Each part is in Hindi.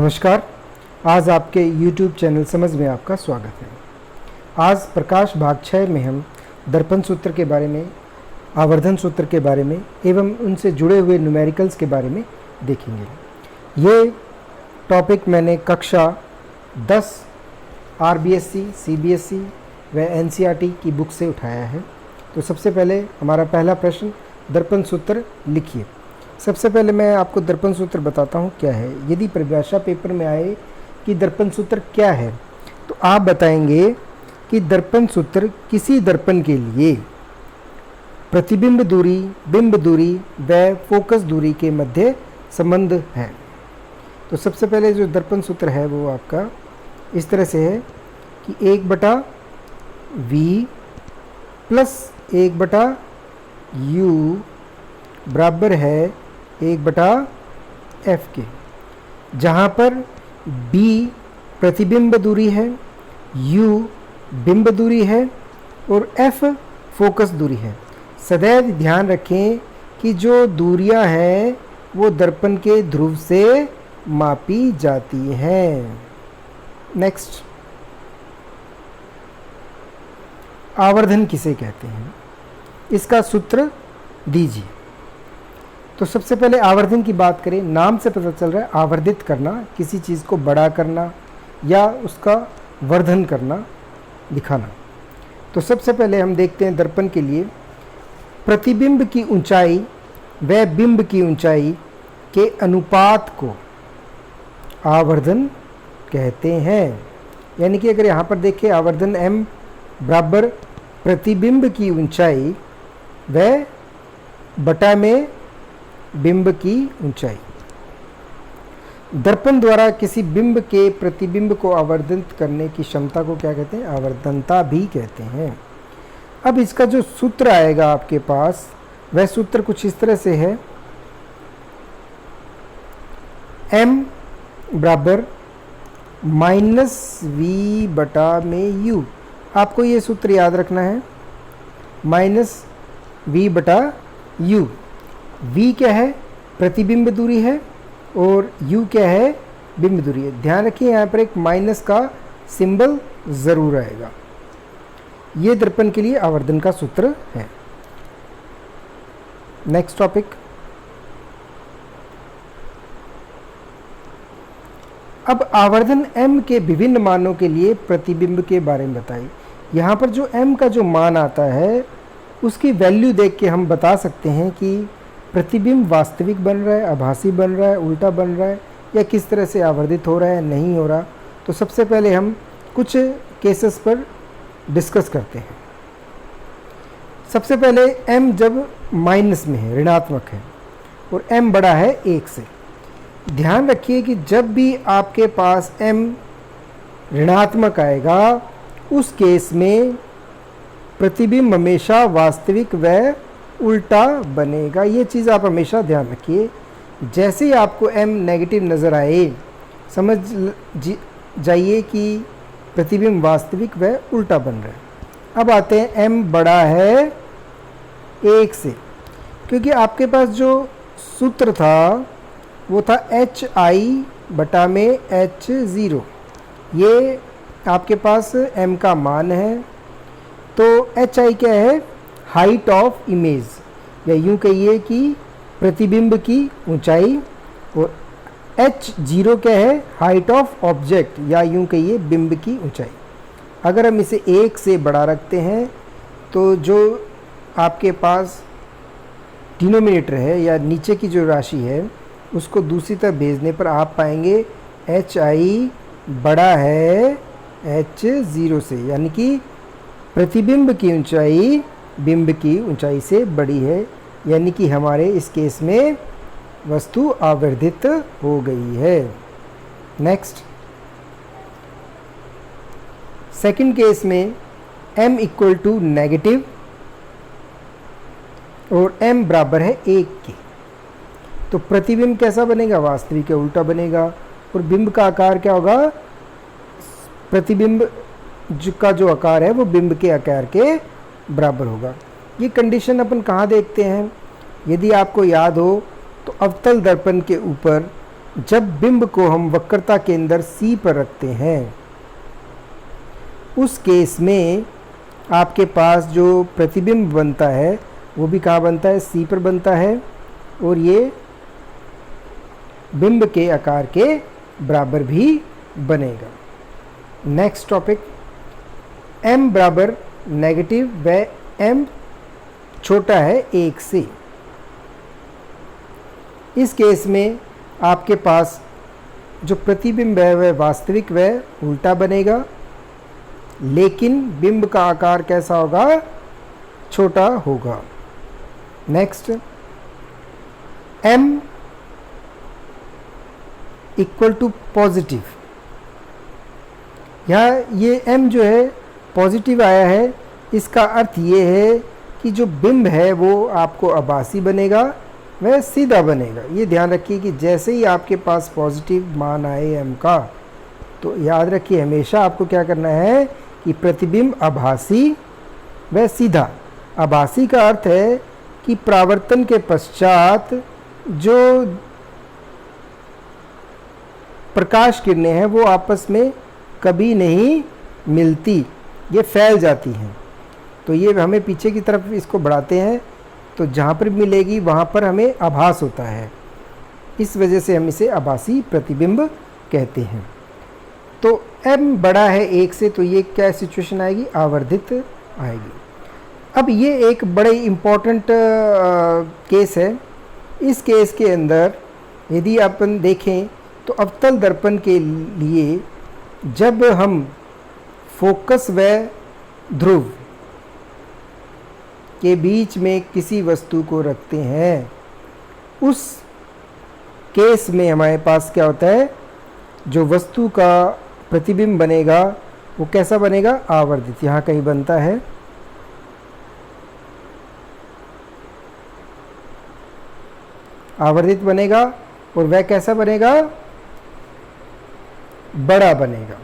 नमस्कार। आज आपके YouTube चैनल समझ में आपका स्वागत है। आज प्रकाश भाग 6 में हम दर्पण सूत्र के बारे में, आवर्धन सूत्र के बारे में एवं उनसे जुड़े हुए न्यूमेरिकल्स के बारे में देखेंगे। ये टॉपिक मैंने कक्षा 10 RBSC, CBSE व NCERT की बुक से उठाया है। तो सबसे पहले हमारा पहला प्रश्न, दर्पण सूत्र लिखिए। सबसे पहले मैं आपको दर्पण सूत्र बताता हूँ क्या है। यदि परिभाषा पेपर में आए कि दर्पण सूत्र क्या है, तो आप बताएंगे कि दर्पण सूत्र किसी दर्पण के लिए प्रतिबिंब दूरी, बिंब दूरी व फोकस दूरी के मध्य संबंध है। तो सबसे पहले जो दर्पण सूत्र है वो आपका इस तरह से है कि 1/v प्लस 1/u बराबर है 1/f के, जहाँ पर b प्रतिबिंब दूरी है, u बिंब दूरी है और f फोकस दूरी है। सदैव ध्यान रखें कि जो दूरियां हैं वो दर्पण के ध्रुव से मापी जाती हैं। नेक्स्ट, आवर्धन किसे कहते हैं, इसका सूत्र दीजिए। तो सबसे पहले आवर्धन की बात करें, नाम से पता चल रहा है आवर्धित करना, किसी चीज़ को बड़ा करना या उसका वर्धन करना, दिखाना। तो सबसे पहले हम देखते हैं दर्पण के लिए प्रतिबिंब की ऊंचाई व बिंब की ऊंचाई के अनुपात को आवर्धन कहते हैं। यानी कि अगर यहाँ पर देखें, आवर्धन m बराबर प्रतिबिंब की ऊंचाई व बटा में बिंब की ऊंचाई। दर्पण द्वारा किसी बिंब के प्रतिबिंब को आवर्धित करने की क्षमता को क्या कहते हैं, आवर्धनता भी कहते हैं। अब इसका जो सूत्र आएगा आपके पास, वह सूत्र कुछ इस तरह से है, m बराबर -v बटा में u। आपको ये सूत्र याद रखना है, -v बटा u। v क्या है, प्रतिबिंब दूरी है, और u क्या है, बिंब दूरी है। ध्यान रखिए यहाँ पर एक माइनस का सिंबल ज़रूर आएगा। ये दर्पण के लिए आवर्धन का सूत्र है। नेक्स्ट टॉपिक, अब आवर्धन m के विभिन्न मानों के लिए प्रतिबिंब के बारे में बताइए। यहाँ पर जो m का जो मान आता है उसकी वैल्यू देख के हम बता सकते हैं कि प्रतिबिंब वास्तविक बन रहा है, आभासी बन रहा है, उल्टा बन रहा है, या किस तरह से आवर्धित हो रहा है, नहीं हो रहा। तो सबसे पहले हम कुछ केसेस पर डिस्कस करते हैं। सबसे पहले m जब माइनस में है, ऋणात्मक है, और m बड़ा है 1 से। ध्यान रखिए कि जब भी आपके पास m ऋणात्मक आएगा, उस केस में प्रतिबिंब हमेशा वास्तविक व उल्टा बनेगा। ये चीज़ आप हमेशा ध्यान रखिए। जैसे ही आपको m नेगेटिव नज़र आए, समझ जाइए कि प्रतिबिंब वास्तविक व उल्टा बन रहा है। अब आते हैं m बड़ा है 1 से, क्योंकि आपके पास जो सूत्र था वो था hi बटा में h0। ये आपके पास m का मान है। तो hi क्या है, हाइट ऑफ इमेज, या यूँ कहिए कि प्रतिबिंब की ऊंचाई, और h0 क्या है, हाइट ऑफ ऑब्जेक्ट, या यूँ कहिए बिंब की ऊंचाई। अगर हम इसे 1 से बड़ा रखते हैं तो जो आपके पास डिनोमिनेटर है या नीचे की जो राशि है उसको दूसरी तरफ भेजने पर आप पाएंगे hi बड़ा है h0 से, यानी कि प्रतिबिंब की ऊंचाई बिंब की ऊंचाई से बड़ी है। यानी कि हमारे इस केस में वस्तु आवर्धित हो गई है। नेक्स्ट, सेकंड केस में m इक्वल टू नेगेटिव और m बराबर है 1 के। तो प्रतिबिंब कैसा बनेगा, वास्तविक या उल्टा बनेगा। और बिंब का आकार क्या होगा, प्रतिबिंब का जो आकार है वो बिंब के आकार के बराबर होगा। ये कंडीशन अपन कहाँ देखते हैं, यदि आपको याद हो तो अवतल दर्पण के ऊपर जब बिंब को हम वक्रता केंद्र C पर रखते हैं, उस केस में आपके पास जो प्रतिबिंब बनता है वो भी कहाँ बनता है, C पर बनता है, और ये बिंब के आकार के बराबर भी बनेगा। नेक्स्ट टॉपिक, m बराबर नेगेटिव व m छोटा है 1 से। इस केस में आपके पास जो प्रतिबिंब है वह वास्तविक व उल्टा बनेगा, लेकिन बिंब का आकार कैसा होगा, छोटा होगा। Next, m equal to positive, यहाँ ये m जो है पॉजिटिव आया है, इसका अर्थ ये है कि जो बिंब है वो आपको आभासी बनेगा, वह सीधा बनेगा। ये ध्यान रखिए कि जैसे ही आपके पास पॉजिटिव मान आए m का, तो याद रखिए हमेशा आपको क्या करना है कि प्रतिबिंब आभासी व सीधा। आभासी का अर्थ है कि परावर्तन के पश्चात जो प्रकाश किरणें हैं वो आपस में कभी नहीं मिलती, ये फैल जाती हैं। तो ये हमें पीछे की तरफ इसको बढ़ाते हैं, तो जहाँ पर मिलेगी वहाँ पर हमें आभास होता है, इस वजह से हम इसे आभासी प्रतिबिंब कहते हैं। तो m बड़ा है 1 से, तो ये क्या सिचुएशन आएगी, आवर्धित आएगी। अब ये एक बड़े इम्पॉर्टेंट केस है। इस केस के अंदर यदि अपन देखें तो अवतल दर्पण के लिए जब हम फोकस व ध्रुव के बीच में किसी वस्तु को रखते हैं, उस केस में हमारे पास क्या होता है, जो वस्तु का प्रतिबिंब बनेगा वो कैसा बनेगा, आवर्धित। यहाँ कहीं बनता है, आवर्धित बनेगा, और वह कैसा बनेगा, बड़ा बनेगा।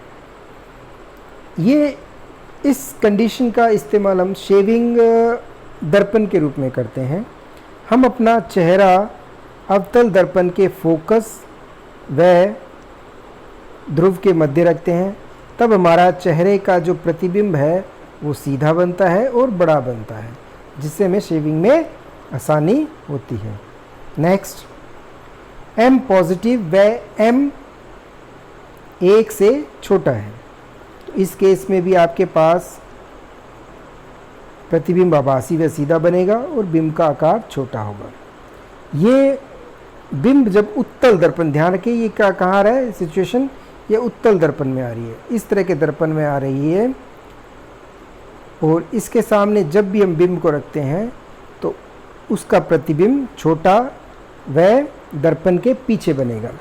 ये इस कंडीशन का इस्तेमाल हम शेविंग दर्पण के रूप में करते हैं। हम अपना चेहरा अवतल दर्पण के फोकस व ध्रुव के मध्य रखते हैं, तब हमारा चेहरे का जो प्रतिबिंब है वो सीधा बनता है और बड़ा बनता है, जिससे हमें शेविंग में आसानी होती है। नेक्स्ट, m पॉजिटिव व m 1 से छोटा है, तो इस केस में भी आपके पास प्रतिबिंब आभासी व सीधा बनेगा और बिंब का आकार छोटा होगा। ये बिंब जब उत्तल दर्पण, ध्यान रखिए ये क्या कहाँ आ रहा है सिचुएशन, ये उत्तल दर्पण में आ रही है, इस तरह के दर्पण में आ रही है, और इसके सामने जब भी हम बिंब को रखते हैं तो उसका प्रतिबिंब छोटा व दर्पण के पीछे बनेगा।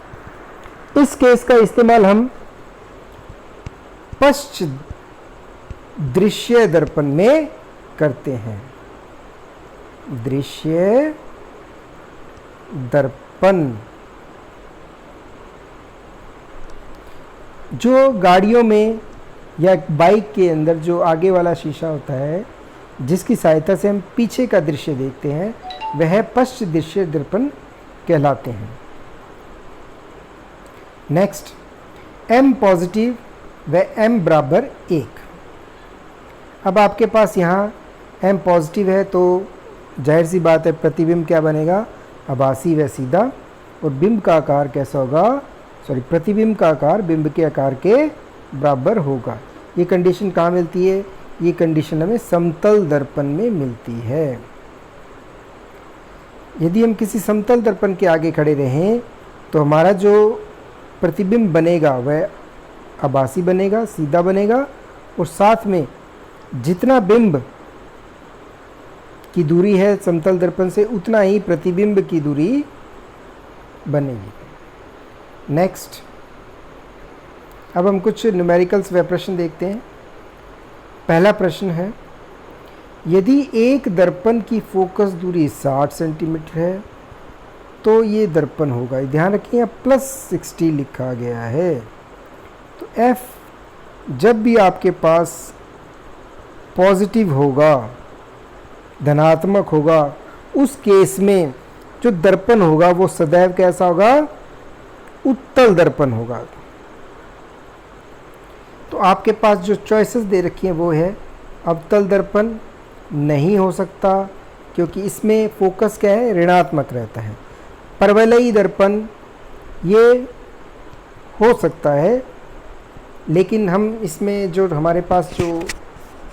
इस केस का इस्तेमाल हम पश्च दृश्य दर्पण में करते हैं। दृश्य दर्पण जो गाड़ियों में या बाइक के अंदर जो आगे वाला शीशा होता है, जिसकी सहायता से हम पीछे का दृश्य देखते हैं, वह पश्च दृश्य दर्पण कहलाते हैं। नेक्स्ट, m पॉजिटिव व m बराबर 1। अब आपके पास यहाँ m पॉजिटिव है, तो जाहिर सी बात है प्रतिबिंब क्या बनेगा, आभासी व सीधा, और बिंब का आकार कैसा होगा, प्रतिबिंब का आकार बिंब के आकार के बराबर होगा। ये कंडीशन कहाँ मिलती है, ये कंडीशन हमें समतल दर्पण में मिलती है। यदि हम किसी समतल दर्पण के आगे खड़े रहें तो हमारा जो प्रतिबिंब बनेगा वह आभासी बनेगा, सीधा बनेगा, और साथ में जितना बिंब की दूरी है समतल दर्पण से उतना ही प्रतिबिंब की दूरी बनेगी। नेक्स्ट, अब हम कुछ न्यूमेरिकल्स व प्रश्न देखते हैं। पहला प्रश्न है, यदि एक दर्पण की फोकस दूरी 60 सेंटीमीटर है तो ये दर्पण होगा। ध्यान रखिए +60 लिखा गया है, तो f जब भी आपके पास पॉजिटिव होगा, धनात्मक होगा, उस केस में जो दर्पण होगा वो सदैव कैसा होगा, उत्तल दर्पण होगा। तो आपके पास जो चॉइसेस दे रखी हैं वो है अवतल दर्पण नहीं हो सकता क्योंकि इसमें फोकस क्या है, ऋणात्मक रहता है। परवलयी दर्पण ये हो सकता है, लेकिन हम इसमें जो हमारे पास जो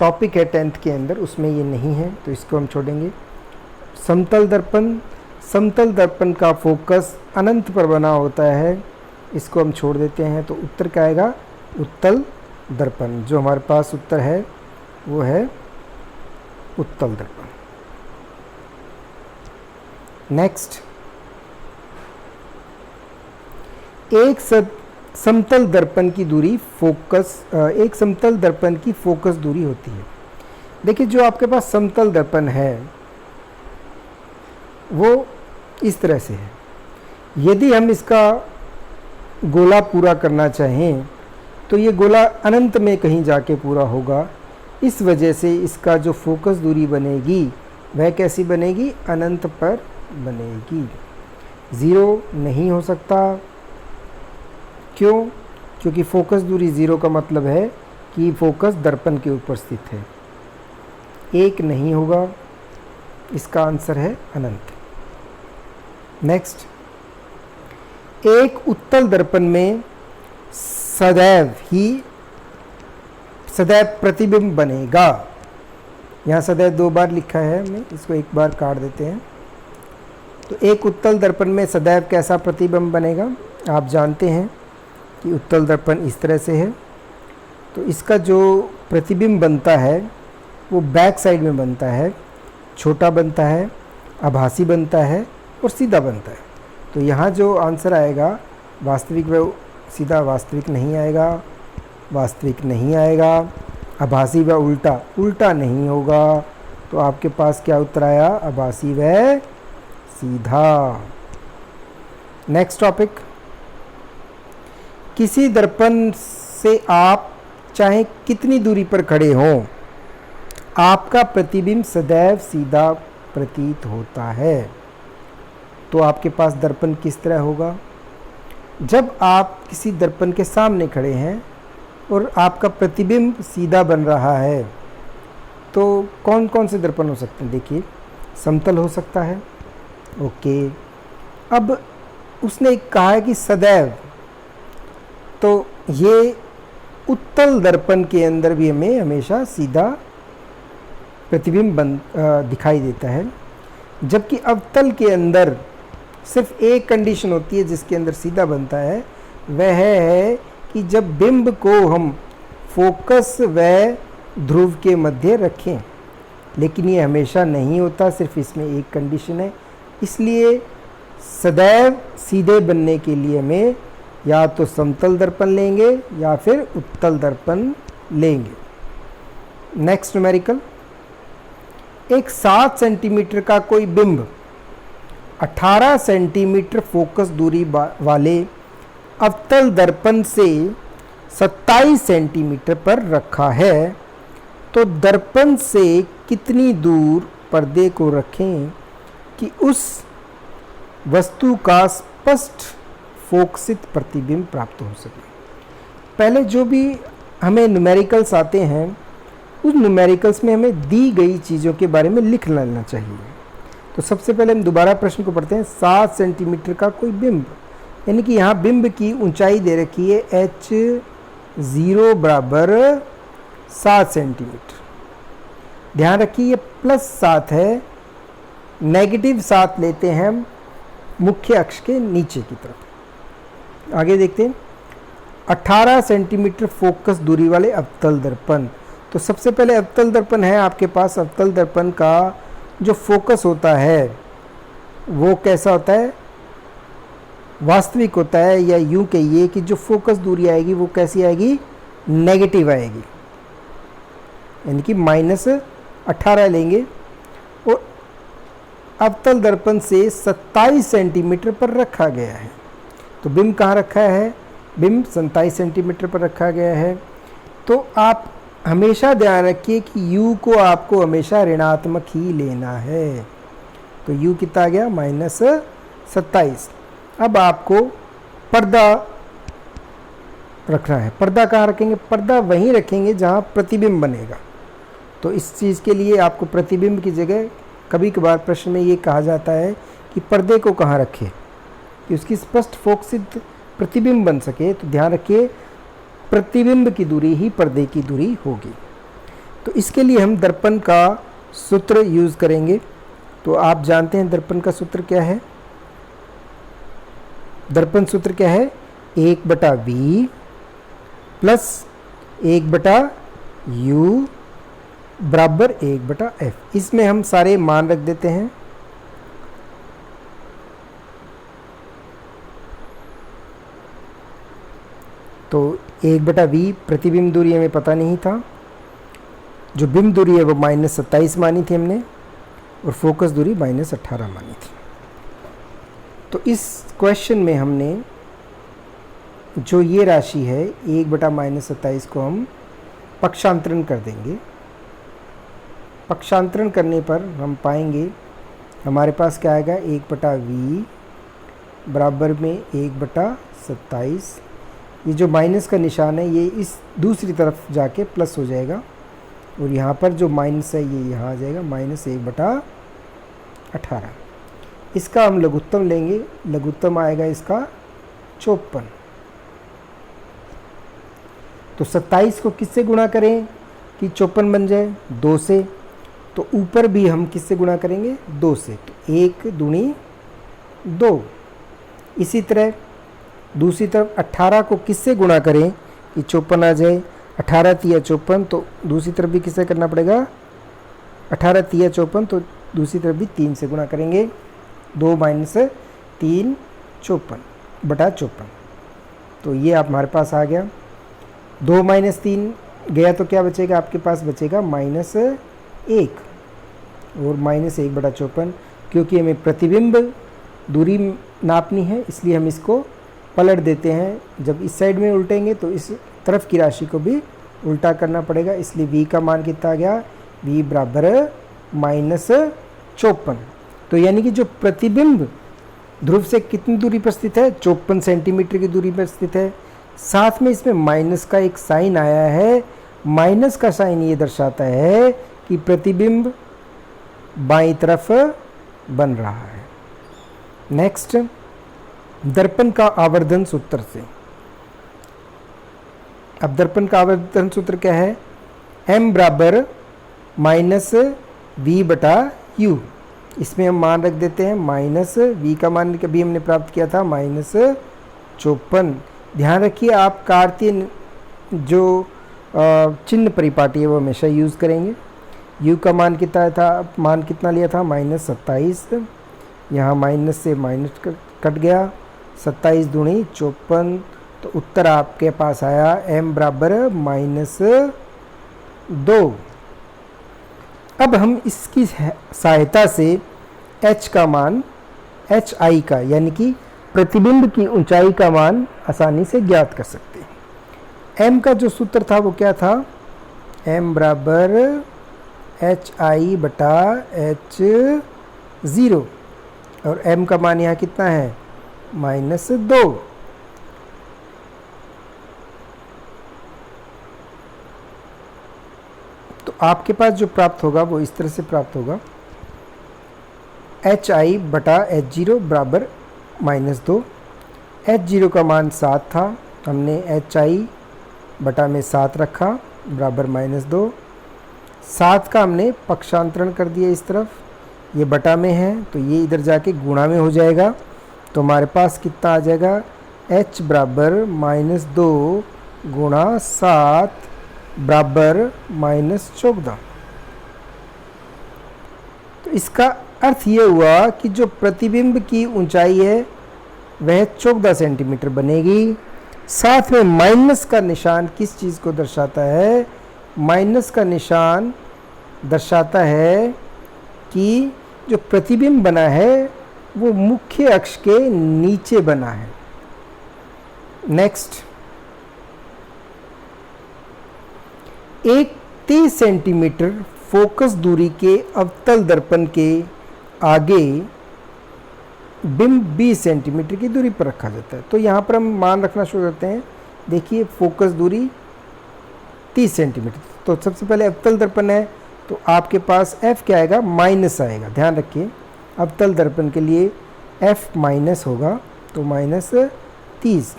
टॉपिक है 10th के अंदर उसमें ये नहीं है, तो इसको हम छोड़ेंगे। समतल दर्पण, समतल दर्पण का फोकस अनंत पर बना होता है, इसको हम छोड़ देते हैं। तो उत्तर क्या आएगा, उत्तल दर्पण। जो हमारे पास उत्तर है वो है उत्तल दर्पण। नेक्स्ट, एक समतल दर्पण की दूरी फोकस, एक समतल दर्पण की फोकस दूरी होती है। देखिए जो आपके पास समतल दर्पण है वो इस तरह से है। यदि हम इसका गोला पूरा करना चाहें तो ये गोला अनंत में कहीं जाके पूरा होगा। इस वजह से इसका जो फोकस दूरी बनेगी वह कैसी बनेगी, अनंत पर बनेगी। ज़ीरो नहीं हो सकता। क्यों? क्योंकि फोकस दूरी ज़ीरो का मतलब है कि फोकस दर्पण के ऊपर स्थित है। एक नहीं होगा, इसका आंसर है अनंत। नेक्स्ट, एक उत्तल दर्पण में सदैव प्रतिबिंब बनेगा। यहाँ सदैव 2 बार लिखा है, हमने इसको एक बार काट देते हैं। तो एक उत्तल दर्पण में सदैव कैसा प्रतिबिंब बनेगा? आप जानते हैं कि उत्तल दर्पण इस तरह से है। तो इसका जो प्रतिबिंब बनता है वो बैक साइड में बनता है, छोटा बनता है, आभासी बनता है और सीधा बनता है। तो यहाँ जो आंसर आएगा वास्तविक व सीधा, वास्तविक नहीं आएगा, वास्तविक नहीं आएगा, आभासी व उल्टा, उल्टा नहीं होगा। तो आपके पास क्या उत्तर आया, आभासी व सीधा। नेक्स्ट टॉपिक, किसी दर्पण से आप चाहे कितनी दूरी पर खड़े हों आपका प्रतिबिंब सदैव सीधा प्रतीत होता है। तो आपके पास दर्पण किस तरह होगा? जब आप किसी दर्पण के सामने खड़े हैं और आपका प्रतिबिंब सीधा बन रहा है तो कौन कौन से दर्पण हो सकते हैं? देखिए, समतल हो सकता है। ओके, अब उसने कहा है कि सदैव, तो ये उत्तल दर्पण के अंदर भी हमें हमेशा सीधा प्रतिबिंब दिखाई देता है, जबकि अवतल के अंदर सिर्फ एक कंडीशन होती है जिसके अंदर सीधा बनता है, वह है कि जब बिंब को हम फोकस व ध्रुव के मध्य रखें। लेकिन ये हमेशा नहीं होता, सिर्फ इसमें एक कंडीशन है। इसलिए सदैव सीधे बनने के लिए हमें या तो समतल दर्पण लेंगे या फिर उत्तल दर्पण लेंगे। नेक्स्ट न्यूमेरिकल, एक 7 सेंटीमीटर का कोई बिंब 18 सेंटीमीटर फोकस दूरी वाले अवतल दर्पण से 27 सेंटीमीटर पर रखा है, तो दर्पण से कितनी दूर पर्दे को रखें कि उस वस्तु का स्पष्ट फोकसित प्रतिबिंब प्राप्त हो सके। पहले जो भी हमें न्यूमेरिकल्स आते हैं उस न्यूमेरिकल्स में हमें दी गई चीज़ों के बारे में लिख लेना चाहिए। तो सबसे पहले हम दोबारा प्रश्न को पढ़ते हैं। 7 सेंटीमीटर का कोई बिंब, यानी कि यहाँ बिंब की ऊंचाई दे रखी है h0 बराबर 7 सेंटीमीटर। ध्यान रखिए ये +7 है, नेगेटिव 7 लेते हैं हम मुख्य अक्ष के नीचे की तरफ। आगे देखते हैं, 18 सेंटीमीटर फोकस दूरी वाले अवतल दर्पण। तो सबसे पहले अवतल दर्पण है आपके पास। अवतल दर्पण का जो फोकस होता है वो कैसा होता है, वास्तविक होता है, या यूं कहिए कि जो फोकस दूरी आएगी वो कैसी आएगी, नेगेटिव आएगी, यानी कि -18 लेंगे। और अवतल दर्पण से 27 सेंटीमीटर पर रखा गया है। तो बिंब कहाँ रखा है, बिंब 27 सेंटीमीटर पर रखा गया है। तो आप हमेशा ध्यान रखिए कि u को आपको हमेशा ऋणात्मक ही लेना है। तो u कितना आ गया, -27। अब आपको पर्दा रखना है। पर्दा कहाँ रखेंगे? पर्दा वहीं रखेंगे जहाँ प्रतिबिंब बनेगा। तो इस चीज़ के लिए आपको प्रतिबिंब की जगह कभी कभार प्रश्न में ये कहा जाता है कि पर्दे को कहाँ रखें कि उसकी स्पष्ट फोकसित प्रतिबिंब बन सके। तो ध्यान रखिए, प्रतिबिंब की दूरी ही पर्दे की दूरी होगी। तो इसके लिए हम दर्पण का सूत्र यूज़ करेंगे। तो आप जानते हैं दर्पण का सूत्र क्या है? दर्पण सूत्र क्या है? 1/v प्लस 1/u बराबर 1/f। इसमें हम सारे मान रख देते हैं। तो 1/v प्रतिबिंब दूरी हमें पता नहीं था, जो बिंब दूरी है वो -27 मानी थी हमने, और फोकस दूरी -18 मानी थी। तो इस क्वेश्चन में हमने जो ये राशि है 1/-27 को हम पक्षांतरण कर देंगे। पक्षांतरण करने पर हम पाएंगे हमारे पास क्या आएगा, 1/v बराबर में 1/27। ये जो माइनस का निशान है ये इस दूसरी तरफ जाके प्लस हो जाएगा, और यहाँ पर जो माइनस है ये यहाँ आ जाएगा -1/18। इसका हम लघुत्तम लेंगे, लघुत्तम आएगा इसका 54। तो 27 को किससे गुणा करें कि 54 बन जाए? 2 से। तो ऊपर भी हम किससे गुणा करेंगे? 2 से। तो 1 दूनी 2। इसी तरह दूसरी तरफ 18 को किससे गुणा करें कि 54 आ जाए? 18 तिया 54, तो दूसरी तरफ भी किससे करना पड़ेगा? 18 तिया 54, तो दूसरी तरफ भी 3 से गुणा करेंगे। 2 - 3 54/54। तो ये आप हमारे पास आ गया। 2 - 3 गया तो क्या बचेगा आपके पास? बचेगा -1 और -1/54। क्योंकि हमें प्रतिबिंब दूरी नापनी है इसलिए हम इसको पलट देते हैं। जब इस साइड में उल्टेंगे तो इस तरफ की राशि को भी उल्टा करना पड़ेगा, इसलिए v का मान कितना आ गया? v बराबर -54। तो यानी कि जो प्रतिबिंब ध्रुव से कितनी दूरी पर स्थित है? 54 सेंटीमीटर की दूरी पर स्थित है। साथ में इसमें माइनस का एक साइन आया है। माइनस का साइन ये दर्शाता है कि प्रतिबिंब बाईं तरफ बन रहा है। नेक्स्ट, दर्पण का आवर्धन सूत्र से। अब दर्पण का आवर्धन सूत्र क्या है? m बराबर -v/u। इसमें हम मान रख देते हैं -v का मान कभी हमने प्राप्त किया था -54। ध्यान रखिए, आप कार्तीय जो चिन्ह परिपाटी है वो हमेशा यूज़ करेंगे। u का मान कितना था? मान कितना लिया था? -27। यहाँ माइनस से माइनस कट गया, 27 दूनी 54। तो उत्तर आपके पास आया m बराबर -2। अब हम इसकी सहायता से h का मान, hi का यानी कि प्रतिबिंब की ऊंचाई का मान आसानी से ज्ञात कर सकते हैं। m का जो सूत्र था वो क्या था? m बराबर hi/h0, और m का मान यहाँ कितना है? -2। तो आपके पास जो प्राप्त होगा वो इस तरह से प्राप्त होगा, hi/h0 बराबर -2। h0 का मान 7 था, हमने hi/7 रखा बराबर -2। 7 का हमने पक्षांतरण कर दिया इस तरफ, ये बटा में है तो ये इधर जाके गुणा में हो जाएगा। तो हमारे पास कितना आ जाएगा? h बराबर -2 गुणा 7 बराबर -14। तो इसका अर्थ ये हुआ कि जो प्रतिबिंब की ऊंचाई है वह 14 सेंटीमीटर बनेगी। साथ में माइनस का निशान किस चीज़ को दर्शाता है? माइनस का निशान दर्शाता है कि जो प्रतिबिंब बना है वो मुख्य अक्ष के नीचे बना है। नेक्स्ट, एक 30 सेंटीमीटर फोकस दूरी के अवतल दर्पण के आगे बिंब 20 सेंटीमीटर की दूरी पर रखा जाता है। तो यहाँ पर हम मान रखना शुरू करते हैं। देखिए फोकस दूरी 30 सेंटीमीटर। तो सबसे पहले अवतल दर्पण है तो आपके पास f क्या आएगा, माइनस आएगा। ध्यान रखिए अवतल दर्पण के लिए f माइनस होगा, तो माइनस 30।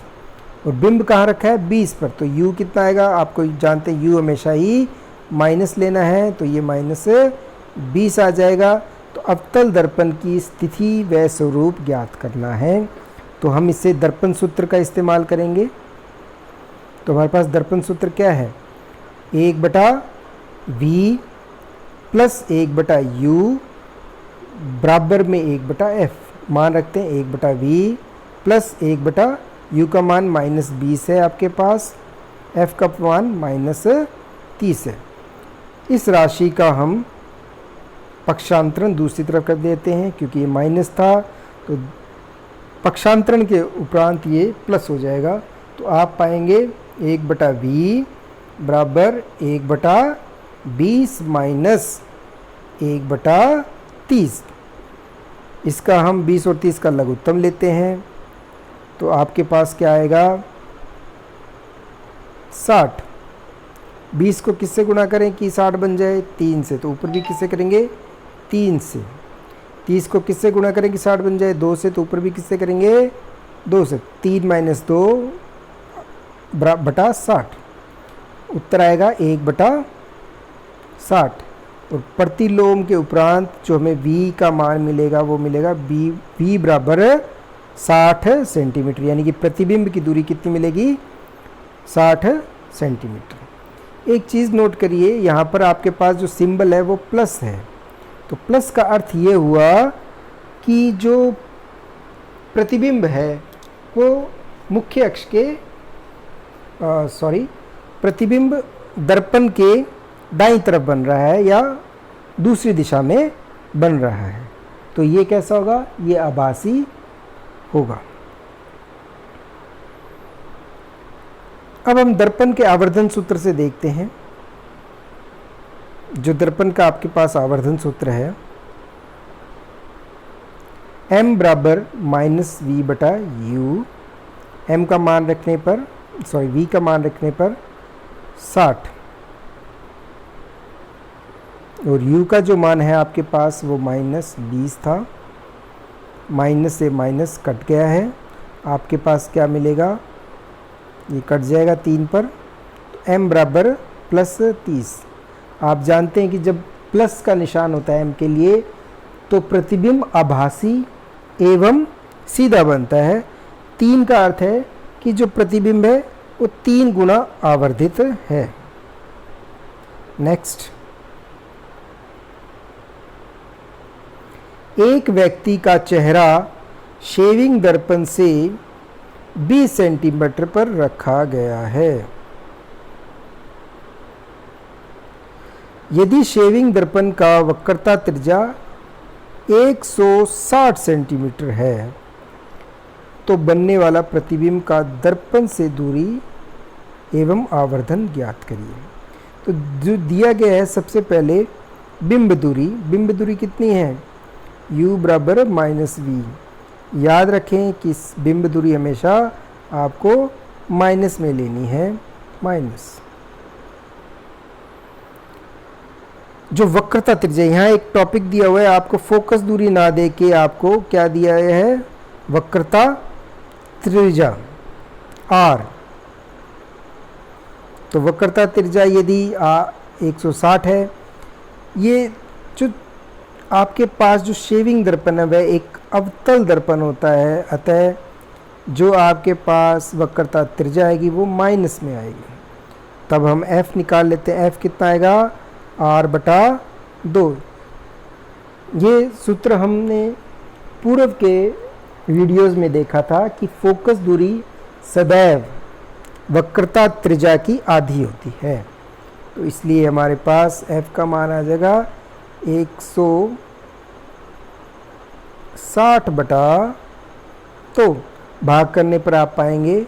और बिंब कहाँ रखा है, 20 पर, तो u कितना आएगा, आपको जानते हैं u हमेशा ही माइनस लेना है, तो ये माइनस 20 आ जाएगा। तो अवतल दर्पण की स्थिति व स्वरूप ज्ञात करना है, तो हम इससे दर्पण सूत्र का इस्तेमाल करेंगे। तो हमारे पास दर्पण सूत्र क्या है, 1/v प्लस 1/u बराबर में 1/f। मान रखते हैं 1/v प्लस 1/u का मान -20 है आपके पास, f का मान -30 है। इस राशि का हम पक्षांतरण दूसरी तरफ कर देते हैं, क्योंकि ये माइनस था तो पक्षांतरण के उपरांत ये प्लस हो जाएगा। तो आप पाएंगे 1/v बराबर 1/20 माइनस 1/30। इसका हम 20 और 30 का लघुत्तम लेते हैं, तो आपके पास क्या आएगा, 60। 20 को किससे गुणा करें कि 60 बन जाए, 3 से, तो ऊपर भी किससे करेंगे, 3 से। 30 को किससे गुणा करें कि 60 बन जाए, 2 से, तो ऊपर भी किससे करेंगे, 2 से। 3 - 2 बटा 60, उत्तर आएगा 1/60। और प्रतिलोम के उपरांत जो हमें v का मान मिलेगा वो मिलेगा v बराबर 60 सेंटीमीटर, यानी कि प्रतिबिंब की दूरी कितनी मिलेगी, 60 सेंटीमीटर। एक चीज़ नोट करिए, यहाँ पर आपके पास जो सिंबल है वो प्लस है, तो प्लस का अर्थ ये हुआ कि जो प्रतिबिंब है वो मुख्य अक्ष के प्रतिबिंब दर्पण के दाईं तरफ बन रहा है या दूसरी दिशा में बन रहा है। तो ये कैसा होगा, ये आभासी होगा। अब हम दर्पण के आवर्धन सूत्र से देखते हैं। जो दर्पण का आपके पास आवर्धन सूत्र है, m बराबर -v/u, m का मान रखने पर v का मान रखने पर 60, और u का जो मान है आपके पास वो -20 था, माइनस से माइनस कट गया है, आपके पास क्या मिलेगा, ये कट जाएगा 3 पर, तो m बराबर +30। आप जानते हैं कि जब प्लस का निशान होता है m के लिए तो प्रतिबिंब आभासी एवं सीधा बनता है। 3 का अर्थ है कि जो प्रतिबिंब है वो 3 गुना आवर्धित है। नेक्स्ट, एक व्यक्ति का चेहरा शेविंग दर्पण से 20 सेंटीमीटर पर रखा गया है। यदि शेविंग दर्पण का वक्रता त्रिज्या 160 सेंटीमीटर है तो बनने वाला प्रतिबिंब का दर्पण से दूरी एवं आवर्धन ज्ञात करिए। तो जो दिया गया है, सबसे पहले बिंब दूरी कितनी है, u बराबर -v। याद रखें कि बिंब दूरी हमेशा आपको माइनस में लेनी है, माइनस। जो वक्रता त्रिज्या, यहाँ एक टॉपिक दिया हुआ है आपको, फोकस दूरी ना दे के आपको क्या दिया है, वक्रता त्रिज्या r। तो वक्रता त्रिज्या यदि 160 है, ये जो आपके पास जो शेविंग दर्पण है वह एक अवतल दर्पण होता है, अतः जो आपके पास वक्रता त्रिज्या आएगी वो माइनस में आएगी। तब हम f निकाल लेते हैं, f कितना आएगा, r/2। ये सूत्र हमने पूर्व के वीडियोस में देखा था कि फोकस दूरी सदैव वक्रता त्रिज्या की आधी होती है, तो इसलिए हमारे पास f का मान आ जाएगा 160/, तो भाग करने पर आप पाएंगे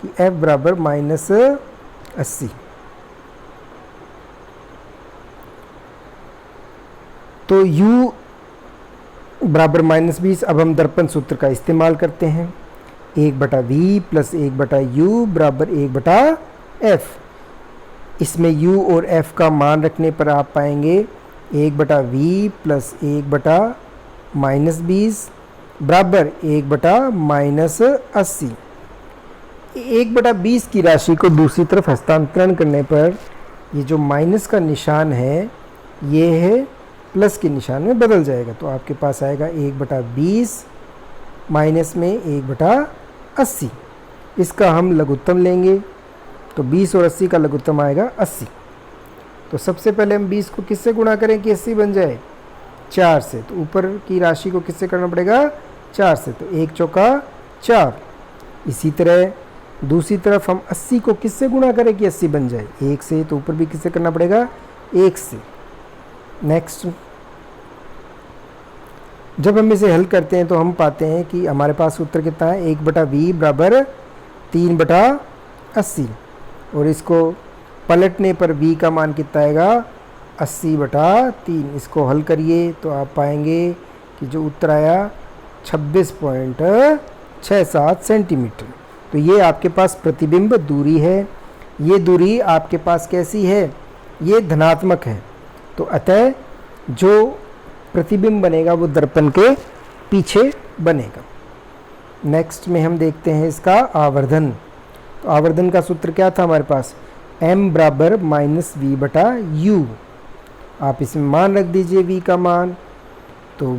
कि f बराबर -80। तो u बराबर -20। अब हम दर्पण सूत्र का इस्तेमाल करते हैं। 1/v प्लस 1/u बराबर 1/f। इसमें u और f का मान रखने पर आप पाएंगे 1/v प्लस 1/-20 बराबर 1/-80। 1/20 की राशि को दूसरी तरफ हस्तांतरण करने पर ये जो माइनस का निशान है ये है प्लस के निशान में बदल जाएगा। तो आपके पास आएगा 1/20 माइनस में 1/80। इसका हम लघुत्तम लेंगे तो 20 और 80 का लघुत्तम आएगा 80। तो सबसे पहले हम 20 को किससे गुणा करें कि 80 बन जाए? 4 से। तो ऊपर की राशि को किससे करना पड़ेगा? 4 से। तो 1 चौका 4। इसी तरह दूसरी तरफ हम 80 को किससे गुणा करें कि 80 बन जाए? 1 से। तो ऊपर भी किससे करना पड़ेगा? 1 से। नेक्स्ट, जब हम इसे हल करते हैं तो हम पाते हैं कि हमारे पास उत्तर कितना है? 1/v बराबर 3/80। और इसको पलटने पर v का मान कितना आएगा? 80/3। इसको हल करिए तो आप पाएंगे कि जो उत्तर आया 26.67 सेंटीमीटर। तो ये आपके पास प्रतिबिंब दूरी है। ये दूरी आपके पास कैसी है? ये धनात्मक है। तो अतः जो प्रतिबिंब बनेगा वो दर्पण के पीछे बनेगा। नेक्स्ट में हम देखते हैं इसका आवर्धन। तो आवर्धन का सूत्र क्या था हमारे पास? m बराबर -v/u। आप इसमें मान रख दीजिए v का मान। तो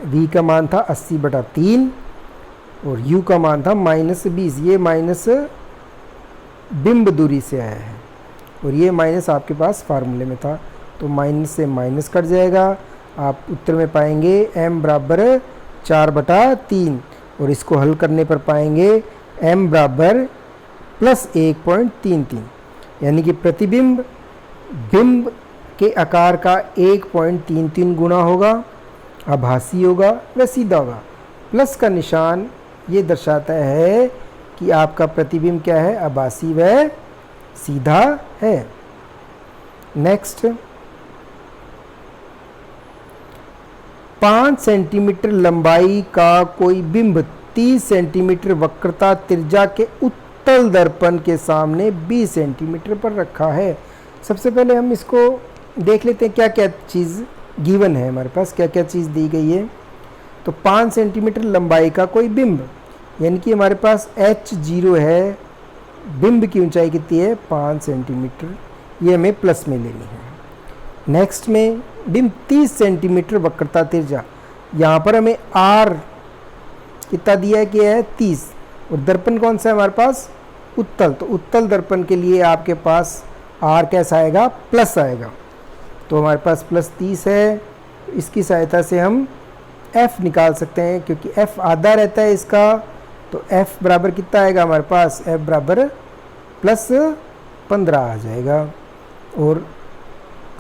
v का मान था 80/3 और u का मान था -20। ये माइनस बिंब दूरी से आया है और ये माइनस आपके पास फार्मूले में था। तो माइनस से माइनस कट जाएगा। आप उत्तर में पाएंगे m बराबर 4/3 और इसको हल करने पर पाएंगे m बराबर +1.33। यानी कि प्रतिबिंब बिंब के आकार का 1.33 गुना होगा, आभासी होगा व सीधा होगा। प्लस का निशान ये दर्शाता है कि आपका प्रतिबिंब क्या है? आभासी व सीधा है। नेक्स्ट, 5 सेंटीमीटर लंबाई का कोई बिंब 30 सेंटीमीटर वक्रता त्रिज्या के उत्तल दर्पण के सामने 20 सेंटीमीटर पर रखा है। सबसे पहले हम इसको देख लेते हैं क्या क्या चीज़ गिवन है हमारे पास, क्या क्या चीज़ दी गई है। तो 5 सेंटीमीटर लंबाई का कोई बिंब, यानी कि हमारे पास h0 है, बिंब की ऊंचाई कितनी है? 5 सेंटीमीटर। ये हमें प्लस में लेनी है। नेक्स्ट में बिंब 30 सेंटीमीटर वक्रता त्रिज्या, यहाँ पर हमें r कितना दिया कि है? 30। और दर्पण कौन सा है हमारे पास? उत्तल। तो उत्तल दर्पण के लिए आपके पास r कैसा आएगा? प्लस आएगा। तो हमारे पास +30 है। इसकी सहायता से हम f निकाल सकते हैं क्योंकि f आधा रहता है इसका। तो f बराबर कितना आएगा हमारे पास? f बराबर +15 आ जाएगा। और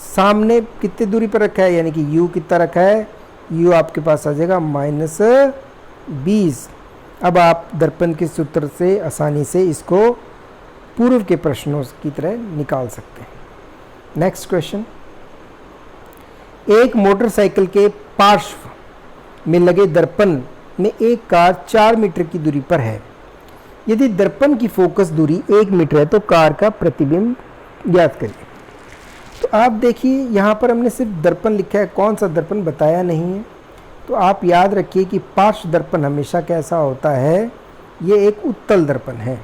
सामने कितनी दूरी पर रखा है, यानी कि u कितना रखा है? u आपके पास आ जाएगा -20। अब आप दर्पण के सूत्र से आसानी से इसको पूर्व के प्रश्नों की तरह निकाल सकते हैं। नेक्स्ट क्वेश्चन, एक मोटरसाइकिल के पार्श्व में लगे दर्पण में एक कार 4 मीटर की दूरी पर है। यदि दर्पण की फोकस दूरी 1 मीटर है तो कार का प्रतिबिंब ज्ञात करिए। तो आप देखिए यहाँ पर हमने सिर्फ दर्पण लिखा है, कौन सा दर्पण बताया नहीं है। तो आप याद रखिए कि पार्श्व दर्पण हमेशा कैसा होता है? ये एक उत्तल दर्पण है।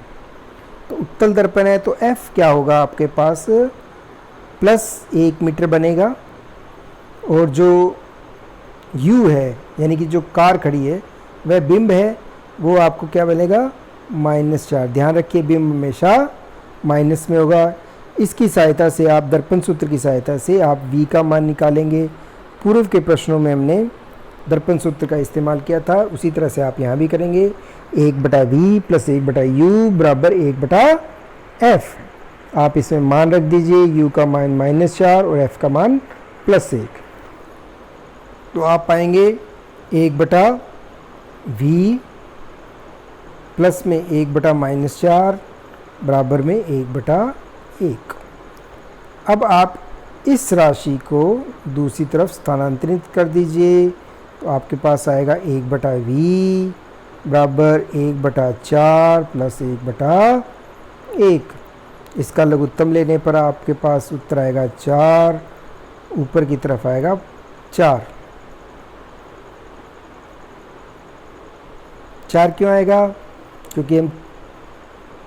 तो उत्तल दर्पण है तो f क्या होगा आपके पास? +1 मीटर बनेगा। और जो u है, यानी कि जो कार खड़ी है वह बिंब है, वो आपको क्या बनेगा? -4। ध्यान रखिए बिंब हमेशा माइनस में होगा। इसकी सहायता से आप दर्पण सूत्र की सहायता से आप v का मान निकालेंगे। पूर्व के प्रश्नों में हमने दर्पण सूत्र का इस्तेमाल किया था, उसी तरह से आप यहाँ भी करेंगे। 1/v प्लस 1/u बराबर 1/f। आप इसमें मान रख दीजिए, u का मान -4 और f का मान +1। तो आप पाएंगे 1/v प्लस में 1/-4 बराबर में 1/1। अब आप इस राशि को दूसरी तरफ स्थानांतरित कर दीजिए। तो आपके पास आएगा 1/v बराबर 1/4 प्लस 1/1। इसका लघुत्तम लेने पर आपके पास उत्तर आएगा 4, ऊपर की तरफ आएगा 4। 4 क्यों आएगा? क्योंकि हम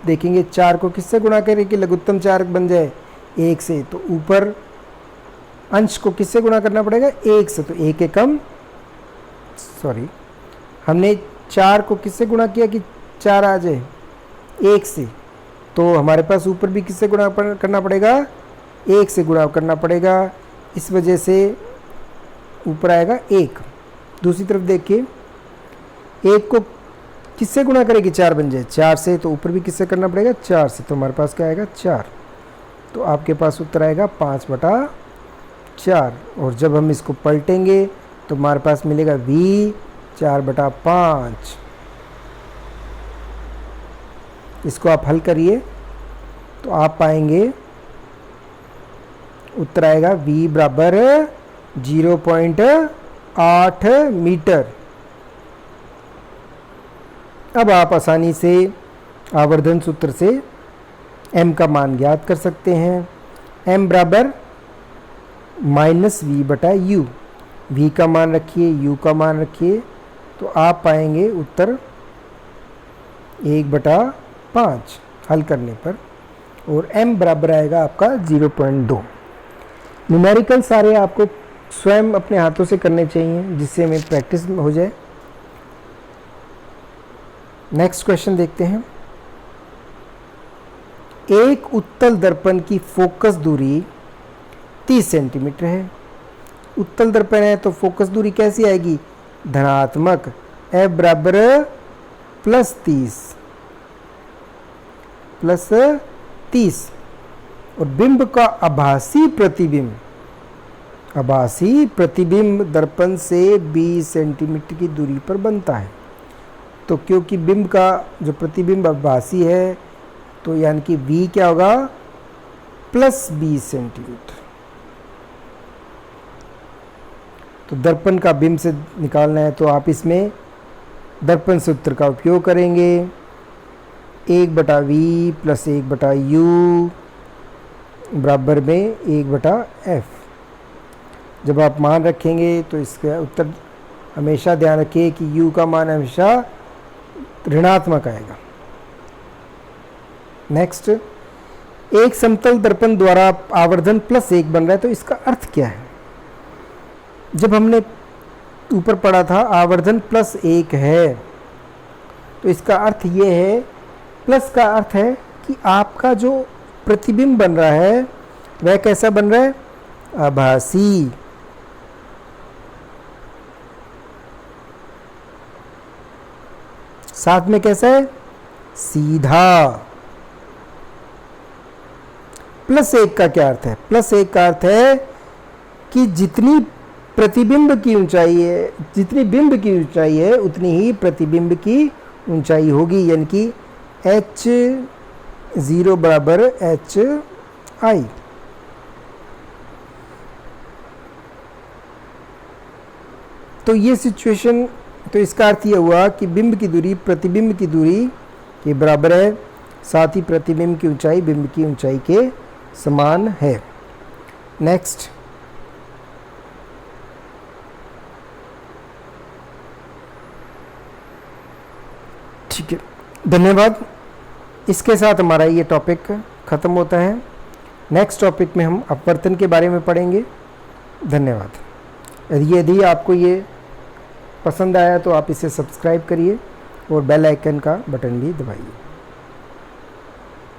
देखेंगे 4 को किससे गुणा करें कि लघुत्तम 4 बन जाए? 1 से। तो ऊपर अंश को किससे गुणा करना पड़ेगा? 1 से। तो 1 एकम, सॉरी, हमने 4 को किससे गुणा किया कि 4 आ जाए? 1 से। तो हमारे पास ऊपर भी किससे गुणा करना पड़ेगा? 1 से गुणा करना पड़ेगा। इस वजह से ऊपर आएगा 1। दूसरी तरफ देखिए, 1 को किससे गुणा करें कि 4 बन जाए? 4 से। तो ऊपर भी किससे करना पड़ेगा? 4 से। तो हमारे पास क्या आएगा? 4। तो आपके पास उत्तर आएगा 5/4। और जब हम इसको पलटेंगे तो हमारे पास मिलेगा v 4/5। इसको आप हल करिए तो आप पाएंगे उत्तर आएगा v बराबर 0.8 मीटर। अब आप आसानी से आवर्धन सूत्र से m का मान ज्ञात कर सकते हैं। m बराबर -v/u। v का मान रखिए, u का मान रखिए, तो आप पाएंगे उत्तर 1/5 हल करने पर। और m बराबर आएगा आपका 0.2। न्यूमेरिकल सारे आपको स्वयं अपने हाथों से करने चाहिए, जिससे हमें प्रैक्टिस हो जाए। नेक्स्ट क्वेश्चन देखते हैं। एक उत्तल दर्पण की फोकस दूरी 30 सेंटीमीटर है। उत्तल दर्पण है तो फोकस दूरी कैसी आएगी? धनात्मक। f बराबर +30 और बिंब का आभासी प्रतिबिंब दर्पण से 20 सेंटीमीटर की दूरी पर बनता है। तो क्योंकि बिंब का जो प्रतिबिंब आभासी है, तो यानी कि v क्या होगा? +20 सेंटीमीटर। तो दर्पण का बिंब से निकालना है तो आप इसमें दर्पण सूत्र का उपयोग करेंगे। 1/v + 1/u बराबर में 1/f। जब आप मान रखेंगे तो इसका उत्तर हमेशा ध्यान रखिए कि u का मान हमेशा ऋणात्मक आएगा। नेक्स्ट, एक समतल दर्पण द्वारा आवर्धन +1 बन रहा है, तो इसका अर्थ क्या है? जब हमने ऊपर पढ़ा था आवर्धन +1 है, तो इसका अर्थ ये है, प्लस का अर्थ है कि आपका जो प्रतिबिंब बन रहा है वह कैसा बन रहा है? आभासी। साथ में कैसा है? सीधा। +1 का क्या अर्थ है? +1 का अर्थ है कि जितनी प्रतिबिंब की ऊंचाई है, जितनी बिंब की ऊंचाई है, उतनी ही प्रतिबिंब की ऊंचाई होगी, यानी कि h0 बराबर hi। तो ये सिचुएशन, तो इसका अर्थ ये हुआ कि बिंब की दूरी प्रतिबिंब की दूरी के बराबर है, साथ ही प्रतिबिंब की ऊंचाई बिंब की ऊंचाई के समान है। नेक्स्ट, ठीक है, धन्यवाद। इसके साथ हमारा ये टॉपिक ख़त्म होता है। नेक्स्ट टॉपिक में हम अपवर्तन के बारे में पढ़ेंगे। धन्यवाद। यदि आपको ये पसंद आया तो आप इसे सब्सक्राइब करिए और बेल आइकन का बटन भी दबाइए।